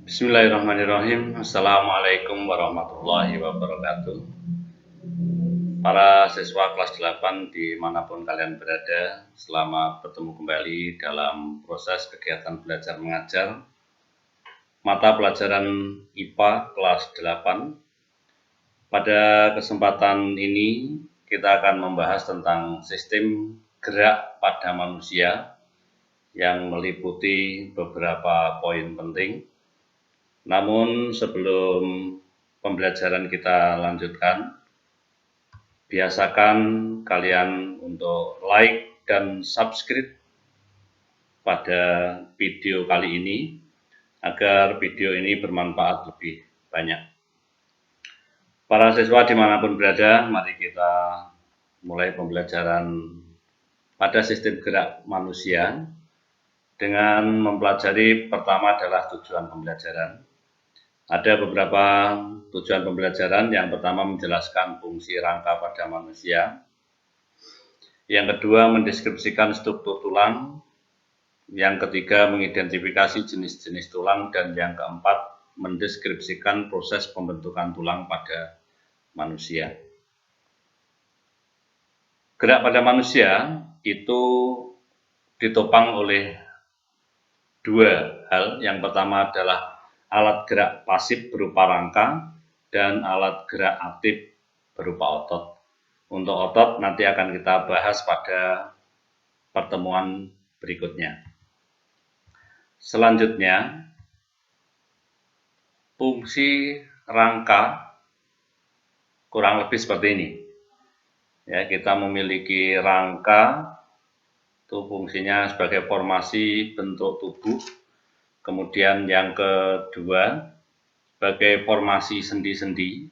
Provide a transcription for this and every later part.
Bismillahirrahmanirrahim. Assalamualaikum warahmatullahi wabarakatuh. Para siswa kelas 8 dimanapun kalian berada, selamat bertemu kembali dalam proses kegiatan belajar mengajar mata pelajaran IPA kelas 8. Pada kesempatan ini kita akan membahas tentang sistem gerak pada manusia yang meliputi beberapa poin penting. Namun sebelum pembelajaran kita lanjutkan, biasakan kalian untuk like dan subscribe pada video kali ini agar video ini bermanfaat lebih banyak. Para siswa dimanapun berada, mari kita mulai pembelajaran pada sistem gerak manusia dengan mempelajari pertama adalah tujuan pembelajaran. Ada beberapa tujuan pembelajaran. Yang pertama menjelaskan fungsi rangka pada manusia. Yang kedua mendeskripsikan struktur tulang. Yang ketiga mengidentifikasi jenis-jenis tulang. Dan yang keempat mendeskripsikan proses pembentukan tulang pada manusia. Gerak pada manusia itu ditopang oleh dua hal. Yang pertama adalah alat gerak pasif berupa rangka dan alat gerak aktif berupa otot. Untuk otot nanti akan kita bahas pada pertemuan berikutnya. Selanjutnya, fungsi rangka kurang lebih seperti ini. Ya, kita memiliki rangka, itu fungsinya sebagai formasi bentuk tubuh. Kemudian yang kedua, sebagai formasi sendi-sendi.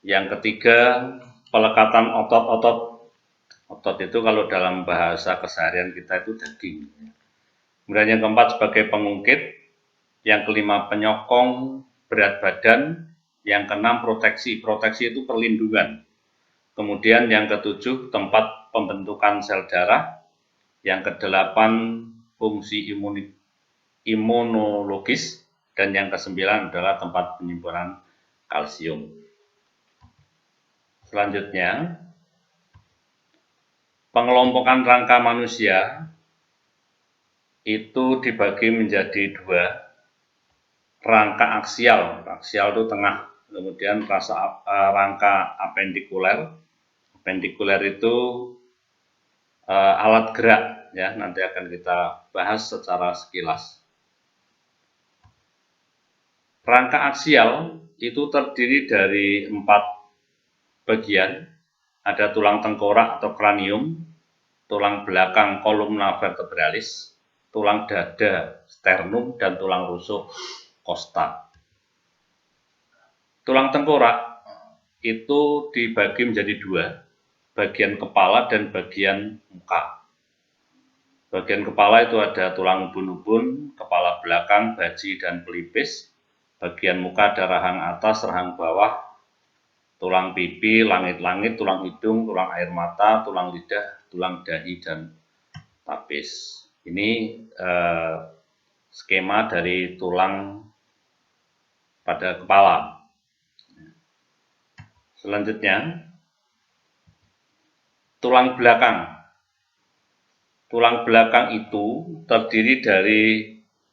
Yang ketiga, pelekatan otot-otot. Otot itu kalau dalam bahasa keseharian kita itu daging. Kemudian yang keempat sebagai pengungkit. Yang kelima, penyokong berat badan. Yang keenam, proteksi. Proteksi itu perlindungan. Kemudian yang ketujuh, tempat pembentukan sel darah. Yang kedelapan, fungsi imunologis, dan yang kesembilan adalah tempat penyimpanan kalsium. Selanjutnya, pengelompokan rangka manusia itu dibagi menjadi dua. Rangka aksial, aksial itu tengah, kemudian rangka apendikuler. Apendikuler itu alat gerak, ya, nanti akan kita bahas secara sekilas. Rangka aksial itu terdiri dari 4 bagian. Ada tulang tengkorak atau kranium, tulang belakang kolumna vertebralis, tulang dada sternum, dan tulang rusuk costa. Tulang tengkorak itu dibagi menjadi dua, bagian kepala dan bagian muka. Bagian kepala itu ada tulang ubun-ubun, kepala belakang, baji, dan pelipis. Bagian muka ada rahang atas, rahang bawah, tulang pipi, langit-langit, tulang hidung, tulang air mata, tulang lidah, tulang dahi, dan tapis. Ini skema dari tulang pada kepala. Selanjutnya, tulang belakang. Tulang belakang itu terdiri dari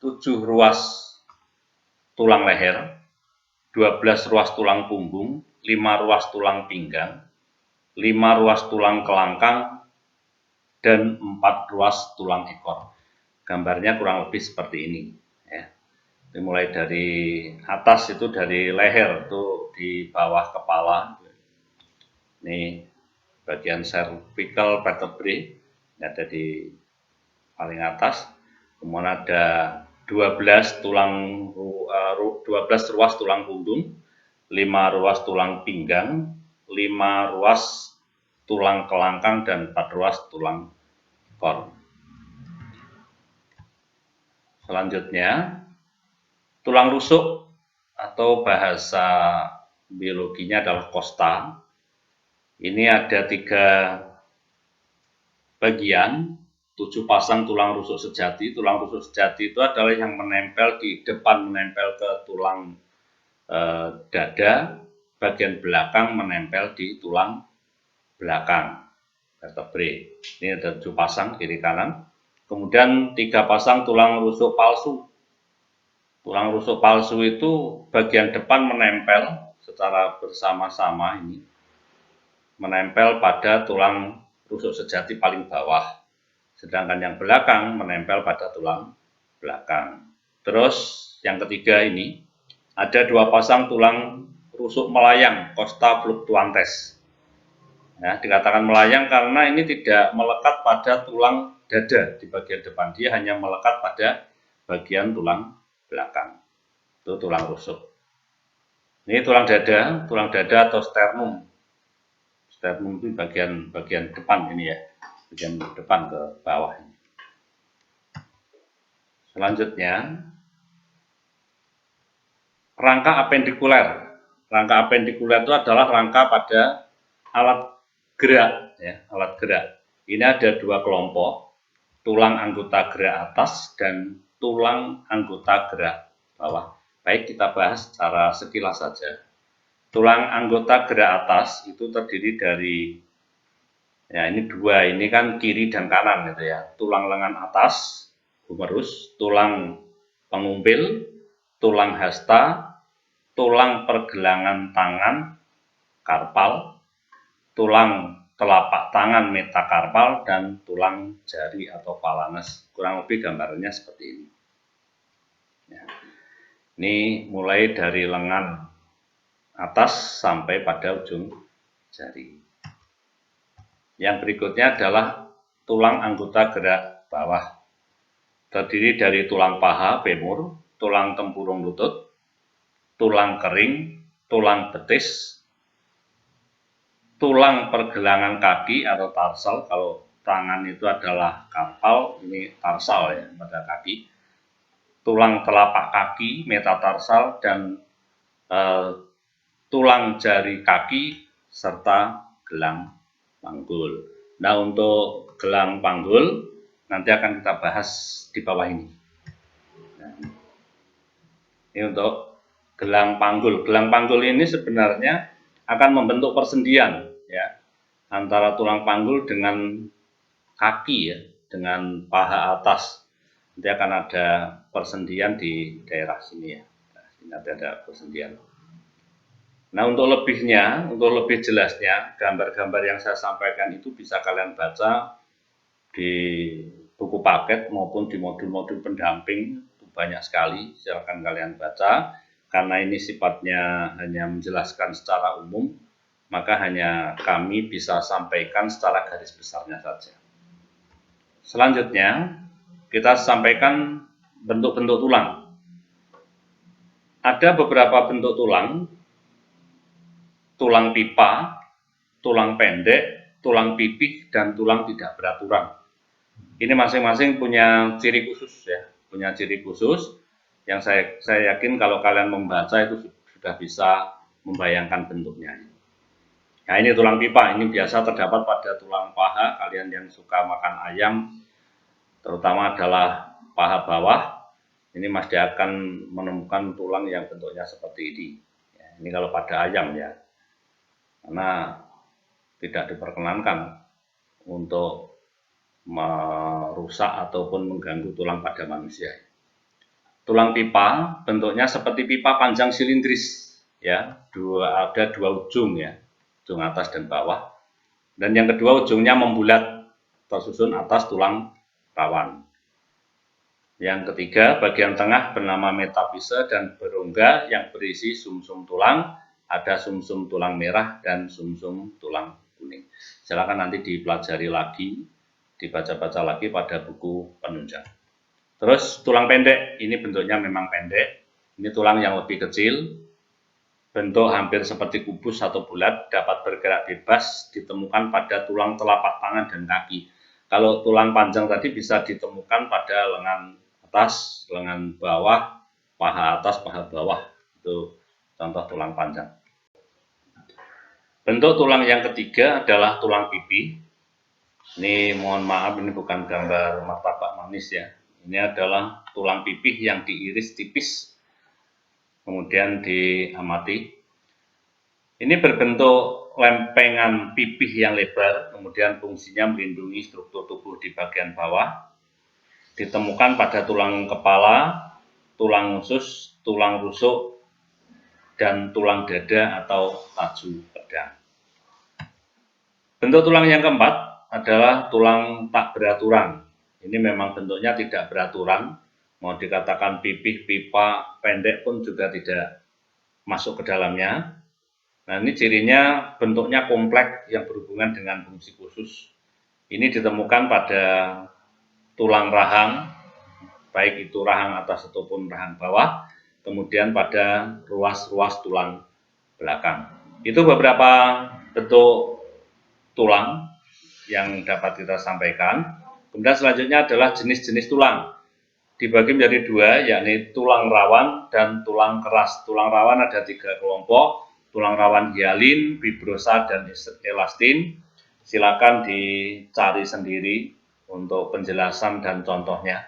7 ruas tulang leher, 12 ruas tulang punggung, 5 ruas tulang pinggang, 5 ruas tulang kelangkang, dan 4 ruas tulang ekor. Gambarnya kurang lebih seperti ini. Ya. Dimulai dari atas itu dari leher, itu di bawah kepala. Ini bagian cervical vertebrae, ada di paling atas. Kemudian ada 12 ruas tulang punggung, 5 ruas tulang pinggang, 5 ruas tulang kelangkang, dan 4 ruas tulang ekor. Selanjutnya, tulang rusuk atau bahasa biologinya adalah costa. Ini ada 3 bagian. 7 pasang tulang rusuk sejati. Tulang rusuk sejati itu adalah yang menempel di depan, menempel ke tulang dada, bagian belakang menempel di tulang belakang vertebrae. Ini ada 7 pasang kiri kanan. Kemudian 3 pasang tulang rusuk palsu. Tulang rusuk palsu itu bagian depan menempel secara bersama-sama ini, menempel pada tulang rusuk sejati paling bawah. Sedangkan yang belakang menempel pada tulang belakang. Terus yang ketiga ini, ada 2 pasang tulang rusuk melayang, costa fluctuantes. Nah, dikatakan melayang karena ini tidak melekat pada tulang dada di bagian depan. Dia hanya melekat pada bagian tulang belakang. Itu tulang rusuk. Ini tulang dada atau sternum. Sternum itu bagian depan ini ya. Bagian depan ke bawah ini. Selanjutnya, rangka apendikuler. Rangka apendikuler itu adalah rangka pada alat gerak, ya, alat gerak. Ini ada 2 kelompok, tulang anggota gerak atas dan tulang anggota gerak bawah. Baik, kita bahas secara sekilas saja. Tulang anggota gerak atas itu terdiri dari, ya ini 2, ini kan kiri dan kanan gitu ya. Tulang lengan atas, humerus, tulang pengumpil, tulang hasta, tulang pergelangan tangan, karpal, tulang telapak tangan metakarpal, dan tulang jari atau phalanges. Kurang lebih gambarnya seperti ini. Ya. Ini mulai dari lengan atas sampai pada ujung jari. Yang berikutnya adalah tulang anggota gerak bawah. Terdiri dari tulang paha, femur, tulang tempurung lutut, tulang kering, tulang betis, tulang pergelangan kaki atau tarsal. Kalau tangan itu adalah karpal, ini tarsal ya pada kaki. Tulang telapak kaki, metatarsal, dan tulang jari kaki, serta gelang panggul. Nah, untuk gelang panggul nanti akan kita bahas di bawah ini. Nah, ini untuk gelang panggul. Gelang panggul ini sebenarnya akan membentuk persendian ya antara tulang panggul dengan kaki ya, dengan paha atas. Nanti akan ada persendian di daerah sini ya. Nah, ini nanti ada persendian. Nah, untuk lebihnya, untuk lebih jelasnya, gambar-gambar yang saya sampaikan itu bisa kalian baca di buku paket maupun di modul-modul pendamping. Itu banyak sekali, silakan kalian baca. Karena ini sifatnya hanya menjelaskan secara umum, maka hanya kami bisa sampaikan secara garis besarnya saja. Selanjutnya, kita sampaikan bentuk-bentuk tulang. Ada beberapa bentuk tulang, tulang pipa, tulang pendek, tulang pipih, dan tulang tidak beraturan. Ini masing-masing punya ciri khusus ya, punya ciri khusus yang saya yakin kalau kalian membaca itu sudah bisa membayangkan bentuknya. Nah, ini tulang pipa, ini biasa terdapat pada tulang paha. Kalian yang suka makan ayam, terutama adalah paha bawah, ini masih akan menemukan tulang yang bentuknya seperti ini. Ini kalau pada ayam ya, karena tidak diperkenankan untuk merusak ataupun mengganggu tulang pada manusia. Tulang pipa bentuknya seperti pipa panjang silindris ya, ada 2 ujung ya, ujung atas dan bawah. Dan yang kedua ujungnya membulat tersusun atas tulang rawan. Yang ketiga, bagian tengah bernama metafise dan berongga yang berisi sumsum tulang, ada sumsum tulang merah dan sumsum tulang kuning. Silakan nanti dipelajari lagi, dibaca-baca lagi pada buku penunjang. Terus tulang pendek, ini bentuknya memang pendek, ini tulang yang lebih kecil, bentuk hampir seperti kubus atau bulat, dapat bergerak bebas, ditemukan pada tulang telapak tangan dan kaki. Kalau tulang panjang tadi bisa ditemukan pada lengan atas, lengan bawah, paha atas, paha bawah, itu contoh tulang panjang. Bentuk tulang yang ketiga adalah tulang pipi. Ini mohon maaf, ini bukan gambar martabak manis ya. Ini adalah tulang pipih yang diiris tipis, kemudian diamati. Ini berbentuk lempengan pipih yang lebar, kemudian fungsinya melindungi struktur tubuh di bagian bawah. Ditemukan pada tulang kepala, tulang usus, tulang rusuk, dan tulang dada atau taju pedang. Bentuk tulang yang keempat adalah tulang tak beraturan. Ini memang bentuknya tidak beraturan, mau dikatakan pipih, pipa, pendek pun juga tidak masuk ke dalamnya. Nah, ini cirinya bentuknya kompleks yang berhubungan dengan fungsi khusus. Ini ditemukan pada tulang rahang, baik itu rahang atas ataupun rahang bawah, kemudian pada ruas-ruas tulang belakang. Itu beberapa bentuk tulang yang dapat kita sampaikan. Kemudian selanjutnya adalah jenis-jenis tulang. Dibagi menjadi dua, yakni tulang rawan dan tulang keras. Tulang rawan ada 3 kelompok, tulang rawan hialin, fibrosa, dan elastin. Silakan dicari sendiri untuk penjelasan dan contohnya.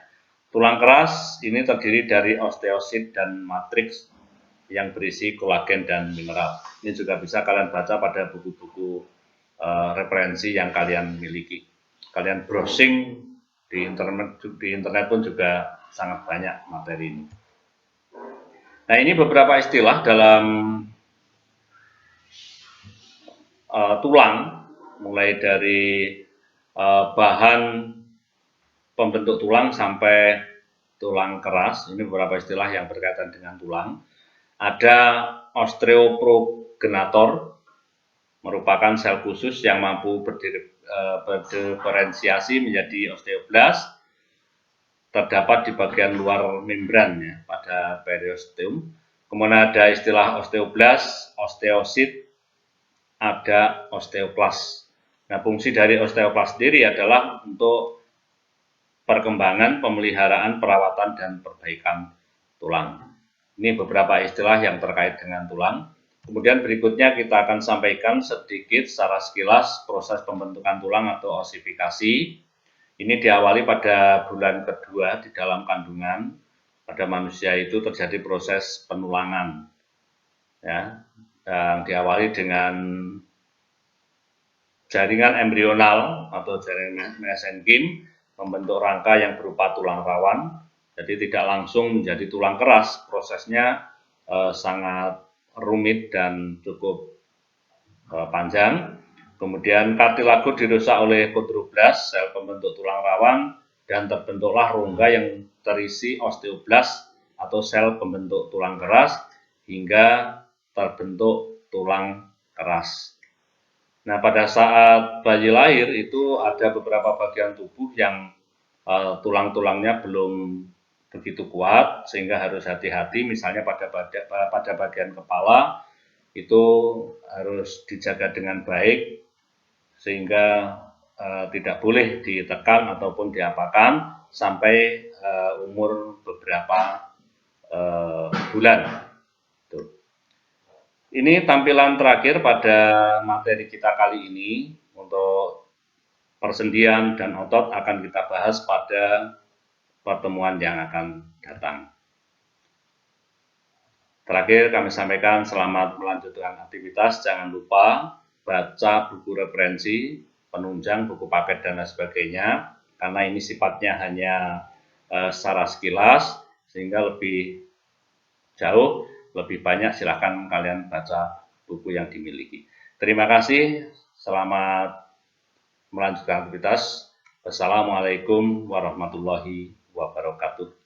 Tulang keras ini terdiri dari osteosit dan matriks yang berisi kolagen dan mineral. Ini juga bisa kalian baca pada buku-buku referensi yang kalian miliki. Kalian browsing di internet pun juga sangat banyak materi ini. Nah, ini beberapa istilah dalam tulang, mulai dari bahan pembentuk tulang sampai tulang keras. Ini beberapa istilah yang berkaitan dengan tulang. Ada osteoprogenator, merupakan sel khusus yang mampu berdiferensiasi menjadi osteoblast, terdapat di bagian luar membran ya, pada periosteum. Kemudian ada istilah osteoblast, osteosit, ada osteoklas. Nah, fungsi dari osteoklas sendiri adalah untuk perkembangan, pemeliharaan, perawatan, dan perbaikan tulang. Ini beberapa istilah yang terkait dengan tulang. Kemudian berikutnya kita akan sampaikan sedikit secara sekilas proses pembentukan tulang atau osifikasi. Ini diawali pada bulan kedua di dalam kandungan. Pada manusia itu terjadi proses penulangan, ya, yang diawali dengan jaringan embrional atau jaringan mesenkim membentuk rangka yang berupa tulang rawan. Jadi tidak langsung menjadi tulang keras. Prosesnya sangat rumit dan cukup panjang. Kemudian kartilago dirusak oleh kondroblast, sel pembentuk tulang rawan, dan terbentuklah rongga yang terisi osteoblast atau sel pembentuk tulang keras hingga terbentuk tulang keras. Nah, pada saat bayi lahir itu ada beberapa bagian tubuh yang tulang-tulangnya belum begitu kuat, sehingga harus hati-hati. Misalnya pada bagian kepala itu harus dijaga dengan baik, sehingga tidak boleh ditekan ataupun diapakan sampai umur beberapa bulan. Tuh. Ini tampilan terakhir pada materi kita kali ini. Untuk persendian dan otot akan kita bahas pada pertemuan yang akan datang. Terakhir kami sampaikan selamat melanjutkan aktivitas. Jangan lupa baca buku referensi, penunjang, buku paket, dan lain sebagainya. Karena ini sifatnya hanya secara sekilas, sehingga lebih jauh, lebih banyak silahkan kalian baca buku yang dimiliki. Terima kasih, selamat melanjutkan aktivitas. Wassalamualaikum warahmatullahi wabarakatuh.